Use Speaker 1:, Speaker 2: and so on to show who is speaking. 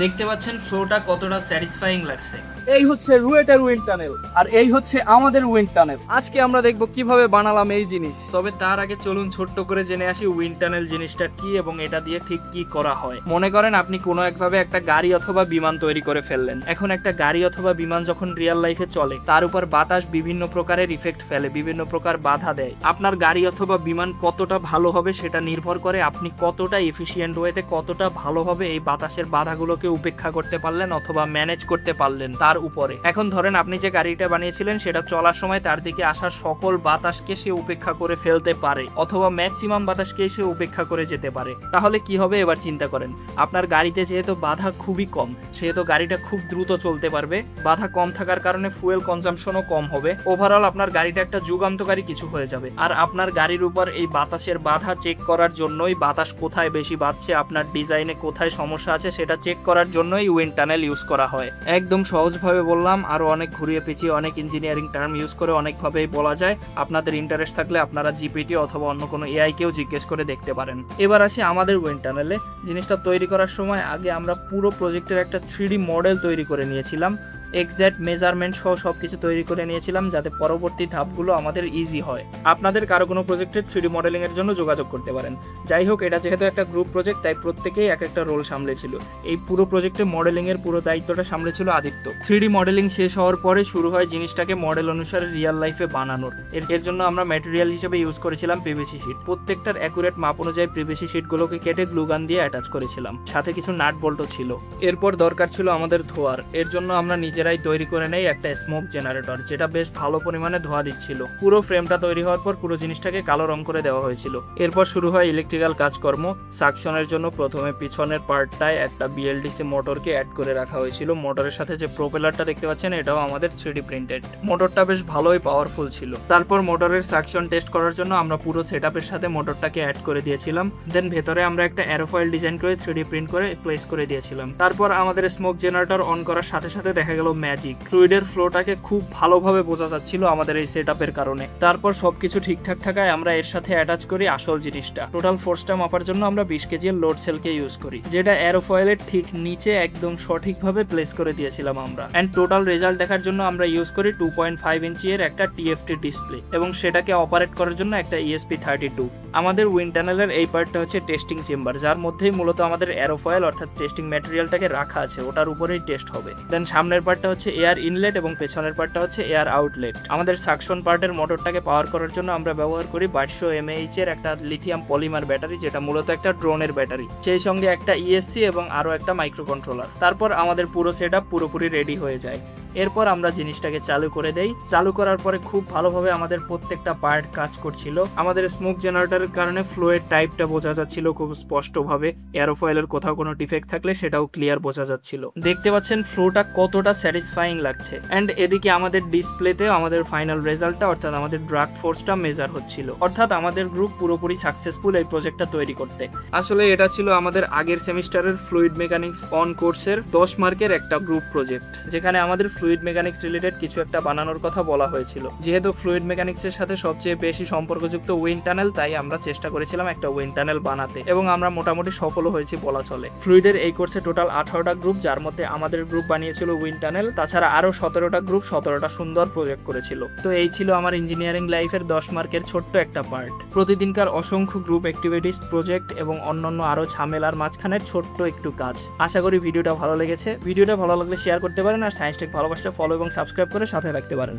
Speaker 1: দেখতে পাচ্ছেন ফ্লোটা কতটা স্যাটিসফাইং লাগছে।
Speaker 2: এই হচ্ছে রুয়েটের উইন্ড টানেল, আর এই হচ্ছে আমাদের উইন্ড টানেল। আজকে আমরা দেখব কিভাবে বানালাম এই জিনিস।
Speaker 1: তবে তার আগে চলুন ছোট্ট করে জেনে আসি উইন্ড টানেল জিনিসটা কি এবং এটা দিয়ে ঠিক কি করা হয়। মনে করেন আপনি কোনো একভাবে একটা গাড়ি অথবা বিমান তৈরি করে ফেললেন। এখন একটা গাড়ি অথবা বিমান যখন রিয়েল লাইফে চলে, তার উপর বাতাস বিভিন্ন প্রকারের ইফেক্ট ফেলে, বিভিন্ন প্রকার বাধা দেয়। আপনার গাড়ি অথবা বিমান কতটা ভালো হবে সেটা নির্ভর করে আপনি কতটা এফিশিয়েন্ট ওয়েতে, কতটা ভালোভাবে এই বাতাসের বাধাগুলোকে উপেক্ষা করতে পারলেন অথবা ম্যানেজ করতে পারলেন তার উপরে। এখন ধরেন আপনি যে গাড়িটা বানিয়েছিলেন সেটা চলার সময় তার দিকে আসা সকল বাতাসকে সে উপেক্ষা করে ফেলতে পারে অথবা ম্যাক্সিমাম বাতাসকে সে উপেক্ষা করে যেতে পারে। তাহলে কি হবে এবার চিন্তা করেন। আপনার গাড়িতে যেহেতু বাধা খুবই কম, সেহেতু গাড়িটা খুব দ্রুত চলতে পারবে। বাধা কম থাকার কারণে ফুয়েল কনজাম্পশনও কম হবে। ওভারঅল আপনার গাড়িটা একটা যুগান্তকারী কিছু হয়ে যাবে। আর আপনার গাড়ির উপর এই বাতাসের বাধা চেক করার জন্যই, বাতাস কোথায় বেশি বাজছে, আপনার ডিজাইনে কোথায় সমস্যা আছে সেটা চেক করার জন্যই উইন্ড টানেল ইউজ করা হয়। একদম সহজভাবে বললাম, আরো অনেক ঘুরিয়ে পেঁচিয়ে অনেক ইঞ্জিনিয়ারিং টার্ম ইউজ করে অনেকভাবেই বলা যায়। আপনাদের ইন্টারেস্ট থাকলে আপনারা জিপিটি অথবা অন্য কোনো এআই কেও জিজ্ঞেস করে দেখতে পারেন। এবার আসি আমাদের উইন্ড টানেলে। জিনিসটা তৈরি করার সময় আগে আমরা পুরো প্রজেক্টের একটা 3D মডেল তৈরি করে নিয়েছিলাম। এক্স্যাক্ট মেজারমেন্ট সহ সবকিছু তৈরি করে নিয়েছিলাম যাতে পরবর্তী ধাপগুলো আমাদের ইজি হয়। আপনাদের কারো কোনো প্রজেক্টের 3D মডেলিং এর জন্য যোগাযোগ করতে পারেন। যাই হোক, এটা যেহেতু একটা গ্রুপ প্রজেক্ট তাই প্রত্যেকেই এক একটা রোল সামলেছিল। এই পুরো প্রজেক্টে মডেলিং এর পুরো দায়িত্বটা সামলেছিল আদিত্য। 3D মডেলিং শেষ হওয়ার পরে শুরু হয় জিনিসটাকে মডেল অনুসারে রিয়েল লাইফে বানানোর। এর জন্য আমরা ম্যাটেরিয়াল হিসেবে ইউজ করেছিলাম পিভিসি শিট। প্রত্যেকটার অ্যাকুরেট মাপ অনুযায়ী পিভিসি শিটগুলোকে কেটে গ্লুগান দিয়ে অ্যাটাচ করেছিলাম, সাথে কিছু নাট বল্টও ছিল। এরপর দরকার ছিল আমাদের ধোয়ার। এর জন্য আমরা নিজেরাই তৈরি করে নেই একটা স্মোক জেনারেটর, যেটা বেশ ভালো পরিমাণে ধোঁয়া দিচ্ছিল। পুরো ফ্রেমটা তৈরি হওয়ার পর পুরো জিনিসটাকে কালো রং করে দেওয়া হয়েছিল। এরপর শুরু হয় ইলেকট্রিক্যাল কাজকর্ম। সাকশনের জন্য প্রথমে পিছনের পার্টটায় একটা বিএলডিসি মোটরকে অ্যাড করে রাখা হয়েছিল। মোটরের সাথে যে প্রোপেলারটা দেখতে পাচ্ছেন এটাও আমাদের 3D প্রিন্টেড। মোটরটা বেশ ভালোই পাওয়ারফুল ছিল। তারপর মোটরের সাকশন টেস্ট করার জন্য আমরা পুরো সেটআপের সাথে মোটরটাকে অ্যাড করে দিয়েছিলাম। দেন ভেতরে আমরা একটা অ্যারোফয়েল ডিজাইন করে 3D প্রিন্ট করে প্লেস করে দিয়েছিলাম। তারপর আমাদের স্মোক জেনারেটর অন করার সাথে সাথে দেখা গেল ম্যাজিক। ফ্লুইডের ফ্লোটাকে খুব ভালোভাবে বোঝা যাচ্ছিল আমাদের এই সেটআপের কারণে। তারপর সবকিছু ঠিকঠাক থাকায় আমরা এর সাথে অ্যাটাচ করি আসল জিনিসটা। টোটাল ফোর্সটা মাপার জন্য আমরা 20 কেজি এর লোড সেলকে ইউজ করি, যেটা অ্যারোফয়েলের ঠিক নিচে একদম সঠিকভাবে প্লেস করে দিয়েছিলাম আমরা। এন্ড টোটাল রেজাল্ট দেখার জন্য আমরা ইউজ করি 2.5 ইঞ্চি এর একটা টিএফটি ডিসপ্লে এবং সেটাকে অপারেট করার জন্য একটা ESP32। আমাদের উইন্ড টানেলের এই পার্টটা হচ্ছে টেস্টিং চেম্বার, যার মধ্যেই মূলত আমাদের অ্যারোফয়েল অর্থাৎ টেস্টিং ম্যাটেরিয়ালটাকে রাখা আছে, ওটার উপরেই টেস্ট হবে। দেন সামনের পার্টটা হচ্ছে এয়ার ইনলেট এবং পেছনের পার্টটা হচ্ছে এয়ার আউটলেট। আমাদের সাকশন পার্টের মোটরটাকে পাওয়ার করার জন্য আমরা ব্যবহার করি 2200 mAh এর একটা লিথিয়াম পলিমার ব্যাটারি, যেটা মূলত একটা ড্রোনের ব্যাটারি, সেই সঙ্গে একটা ESC এবং আরো একটা মাইক্রো কন্ট্রোলার। তারপর আমাদের পুরো সেটআপ পুরোপুরি রেডি হয়ে যায়। এরপর আমরা জিনিসটাকে চালু করে দেই। চালু করার পরে খুব ভালোভাবে আমাদের প্রত্যেকটা পার্ট কাজ করছিল। আমাদের স্মোক জেনারেটরের কারণে ফ্লোয়ের টাইপটা বোঝা যাচ্ছিল খুব স্পষ্টভাবে। এয়ারোফয়েলের কোথাও কোনো ডিফেক্ট থাকলে সেটাও ক্লিয়ার বোঝা যাচ্ছিল। দেখতে পাচ্ছেন ফ্লোটা কতটা স্যাটিসফাইং লাগছে। এন্ড এদিকে আমাদের ডিসপ্লেতে আমাদের ফাইনাল রেজাল্টটা অর্থাৎ আমাদের ড্রাগ ফোর্সটা মেজার হচ্ছিল। অর্থাৎ আমাদের গ্রুপ পুরোপুরি সাকসেসফুল এই প্রজেক্টটা তৈরি করতে। আসলে এটা ছিল আমাদের আগের সেমিস্টারের ফ্লুইড মেকানিক্স অন কোর্সের 10 মার্কের একটা গ্রুপ প্রজেক্ট, যেখানে আমাদের ফ্লুইড মেকানিক্স রিলেটেড কিছু একটা বানানোর কথা বলা হয়েছিল। যেহেতু ফ্লুইড মেকানিক্সের সাথে সবচেয়ে বেশি সম্পর্কযুক্ত উইন্ড টানেল, তাই আমরা চেষ্টা করেছিলাম একটা উইন্ড টানেল বানাতে এবং আমরা মোটামুটি সফল হয়েছি বলা চলে। ফ্লুইডের এই কোর্সে টোটাল 18টা গ্রুপ, যার মধ্যে আমাদের গ্রুপ বানিয়েছিল উইন্ড টানেল। তাছাড়া আরো 17টা গ্রুপ 17টা সুন্দর প্রজেক্ট করেছিল। তো এই ছিল আমার ইঞ্জিনিয়ারিং লাইফের 10 মার্কের ছোট্ট একটা পার্ট। প্রতিদিনকার অসংখ্য গ্রুপ অ্যাক্টিভিটিস, প্রজেক্ট এবং অন্যান্য আরো ঝামেলার মাঝখানের ছোট্ট একটু কাজ। আশা করি ভিডিওটা ভালো লেগেছে। ভিডিওটা ভালো লাগলে শেয়ার করতে পারেন, আর সায়েন্স টেক ভালোবাসলে ফলো এবং সাবস্ক্রাইব করে সাথে রাখতে পারেন।